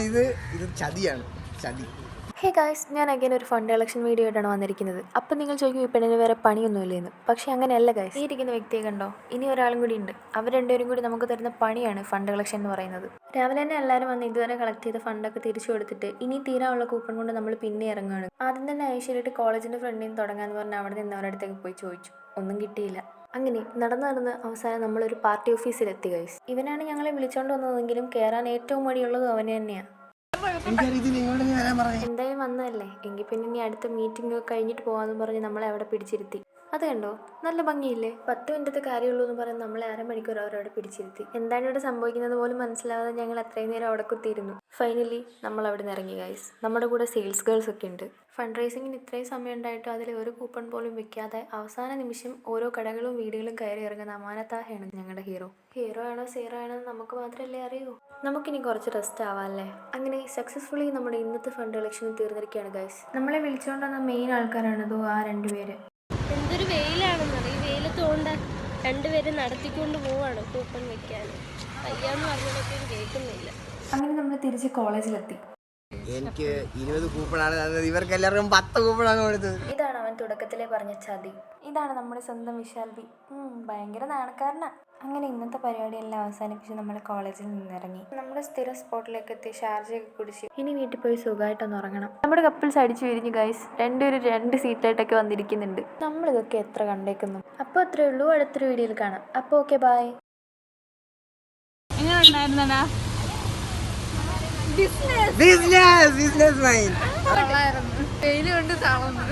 ഇത് ചതിയാണ്, ചതി. Hey guys, ഞാൻ അഗൈൻ ഒരു ഫണ്ട് കളക്ഷൻ വീഡിയോ ആയിട്ടാണ് വന്നിരിക്കുന്നത്. അപ്പം നിങ്ങൾ ചോദിക്കും ഈ പെണ്ണിന് വേറെ പണിയൊന്നുമില്ലെന്ന്. പക്ഷേ അങ്ങനെയല്ല ഗായ്സ്. ഈ ഇരിക്കുന്ന വ്യക്തിയെ കണ്ടോ, ഇനി ഒരാളും കൂടി ഉണ്ട്. അവർ രണ്ടുപേരും കൂടി നമുക്ക് തരുന്ന പണിയാണ് ഫണ്ട് കളക്ഷൻ എന്ന് പറയുന്നത്. രാവിലെ തന്നെ എല്ലാവരും വന്ന് ഇതുവരെ കളക്ട് ചെയ്ത ഫണ്ടൊക്കെ തിരിച്ചു കൊടുത്തിട്ട് ഇനി തീരാനുള്ള കൂപ്പൺ കൊണ്ട് നമ്മൾ പിന്നെ ഇറങ്ങുകയാണ്. ആദ്യം തന്നെ ഐശ്വര്യമായിട്ട് കോളേജിൻ്റെ ഫ്രണ്ടിൽ നിന്ന് തുടങ്ങാമെന്ന് പറഞ്ഞാൽ അവിടെ നിന്ന് അവരുടെ അടുത്തേക്ക് പോയി ചോദിച്ചു. ഒന്നും കിട്ടിയില്ല. അങ്ങനെ നടന്ന് അവസാനം നമ്മളൊരു പാർട്ടി ഓഫീസിലെത്തി ഗൈസ്. ഇവനാണ് ഞങ്ങളെ വിളിച്ചോണ്ട് വന്നതെങ്കിലും കയറാൻ ഏറ്റവും മടിയുള്ളതും അവന് തന്നെയാണ്. എന്തായാലും വന്നതല്ലേ, എങ്കിൽ പിന്നെ ഇനി അടുത്ത മീറ്റിംഗ് ഒക്കെ കഴിഞ്ഞിട്ട് പോകാമെന്ന് പറഞ്ഞ് നമ്മളെ അവിടെ പിടിച്ചിരുത്തി. അത് കണ്ടോ, നല്ല ഭംഗിയില്ലേ? 10 മിനിറ്റത്തെ കാര്യമുള്ളൂ എന്ന് പറഞ്ഞ് നമ്മളെ അരമണിക്കൂർ അവരവിടെ പിടിച്ചിരുത്തി. എന്താണ് ഇവിടെ സംഭവിക്കുന്നത് പോലും മനസ്സിലാവാതെ ഞങ്ങൾ അത്രയും നേരം അവിടെ കുത്തിയിരുന്നു. ഫൈനലി നമ്മൾ അവിടെ നിന്ന് ഇറങ്ങി ഗൈസ്. നമ്മുടെ കൂടെ സെയിൽസ് ഗേൾസ് ഒക്കെ ഉണ്ട്. ഫണ്ട് റൈസിങ്ങിന് ഇത്രയും സമയം ഉണ്ടായിട്ടും അതിൽ ഒരു കൂപ്പൺ പോലും വെക്കാതെ അവസാന നിമിഷം ഓരോ കടകളും വീടുകളും കയറി ഇറങ്ങുന്ന അമാനത്താഹയാണ് ഞങ്ങളുടെ ഹീറോ. ഹീറോ ആണോ സീറോ ആണോ നമുക്ക് മാത്രമല്ലേ അറിയൂ. നമുക്കിനി കുറച്ച് റെസ്റ്റ് ആവാമല്ലേ. അങ്ങനെ സക്സസ്ഫുള്ളി നമ്മുടെ ഇന്നത്തെ ഫണ്ട് കളക്ഷൻ തീർന്നിരിക്കുകയാണ് ഗൈസ്. നമ്മളെ വിളിച്ചുകൊണ്ട് വന്ന മെയിൻ ആൾക്കാരാണതോ ആ രണ്ടുപേര്. എന്തൊരു വെയിലാണെന്നറിയ, ഈ വെയിലത്ത് കൊണ്ട് രണ്ടുപേരും നടത്തിക്കൊണ്ട് പോവാണ് കൂപ്പൺ വെക്കാൻ. വയ്യാന്ന് പറഞ്ഞതൊക്കെ കേൾക്കുന്നില്ല. അങ്ങനെ നമ്മൾ തിരിച്ച് കോളേജിലെത്തി. എനിക്ക് 20 കൂപ്പണാണ് തന്നത്, ഇവർക്ക് എല്ലാവർക്കും 10 കൂപ്പണാണ് കൊടുത്തത്. ഇതാണ് അവൻ തുടക്കത്തിലെ പറഞ്ഞ ചതി. ഇതാണ് നമ്മുടെ സ്വന്തം വിശാൽ ബി. ഭയങ്കര നാണക്കാരനാ. അങ്ങനെ ഇന്നത്തെ പരിപാടിയെല്ലാം അവസാനിപ്പിച്ച് നമ്മൾ കോളേജിൽ നിന്നിറങ്ങി. നമ്മുടെ സ്ഥിര സ്പോട്ടിലേക്ക് എത്തി ഷാർജയൊക്കെ കുടിച്ച് ഇനി വീട്ടിൽ പോയി സുഖമായിട്ടൊന്ന് ഉറങ്ങണം. നമ്മുടെ കപ്പിൾസ് അടിച്ചു പിരിഞ്ഞു ഗൈസ്. രണ്ടുപേരും 2 സീറ്റായിട്ടൊക്കെ വന്നിരിക്കുന്നുണ്ട്. നമ്മളിതൊക്കെ എത്ര കണ്ടേക്കുന്നു. അപ്പോൾ അത്രയേ ഉള്ളൂ. അടുത്തൊരു വീഡിയോയിൽ കാണാം. അപ്പോൾ ഓക്കെ, ബൈ. എങ്ങനെ ഉണ്ടായിരുന്നടാ ബിസിനസ് മൈൻഡ്? വെയില് കൊണ്ട് തളർന്നു.